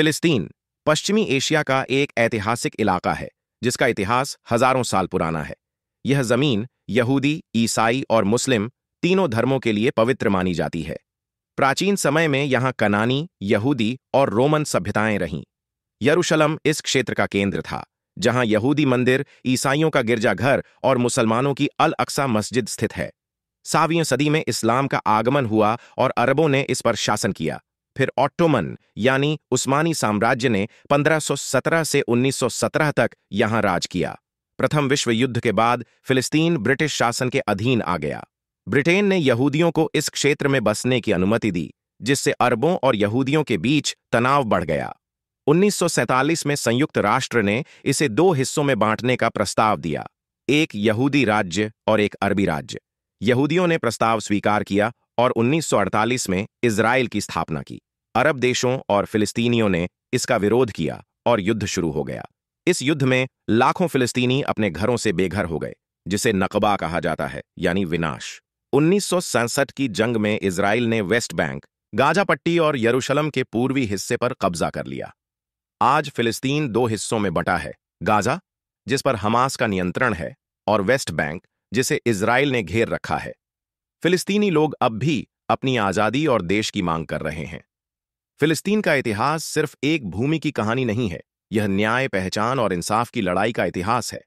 फिलिस्तीन पश्चिमी एशिया का एक ऐतिहासिक इलाका है जिसका इतिहास हजारों साल पुराना है। यह जमीन यहूदी, ईसाई और मुस्लिम तीनों धर्मों के लिए पवित्र मानी जाती है। प्राचीन समय में यहाँ कनानी, यहूदी और रोमन सभ्यताएं रहीं। यरूशलेम इस क्षेत्र का केंद्र था, जहां यहूदी मंदिर, ईसाइयों का गिरजाघर और मुसलमानों की अल अक्सा मस्जिद स्थित है। 7वीं सदी में इस्लाम का आगमन हुआ और अरबों ने इस पर शासन किया। फिर ऑट्टोमन यानी उस्मानी साम्राज्य ने 1517 से 1917 तक यहां राज किया। प्रथम विश्व युद्ध के बाद फिलिस्तीन ब्रिटिश शासन के अधीन आ गया। ब्रिटेन ने यहूदियों को इस क्षेत्र में बसने की अनुमति दी, जिससे अरबों और यहूदियों के बीच तनाव बढ़ गया। 1947 में संयुक्त राष्ट्र ने इसे 2 हिस्सों में बांटने का प्रस्ताव दिया, एक यहूदी राज्य और एक अरबी राज्य। यहूदियों ने प्रस्ताव स्वीकार किया और 1948 में इजराइल की स्थापना की। अरब देशों और फिलिस्तीनियों ने इसका विरोध किया और युद्ध शुरू हो गया। इस युद्ध में लाखों फिलिस्तीनी अपने घरों से बेघर हो गए, जिसे नकबा कहा जाता है, यानी विनाश। 1967 की जंग में इजराइल ने वेस्ट बैंक, गाजा पट्टी और यरूशलेम के पूर्वी हिस्से पर कब्जा कर लिया। आज फिलिस्तीन 2 हिस्सों में बंटा है, गाजा, जिस पर हमास का नियंत्रण है, और वेस्ट बैंक, जिसे इजराइल ने घेर रखा है। फिलिस्तीनी लोग अब भी अपनी आजादी और देश की मांग कर रहे हैं। फिलिस्तीन का इतिहास सिर्फ एक भूमि की कहानी नहीं है, यह न्याय, पहचान और इंसाफ की लड़ाई का इतिहास है।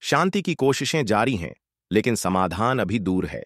शांति की कोशिशें जारी हैं, लेकिन समाधान अभी दूर है।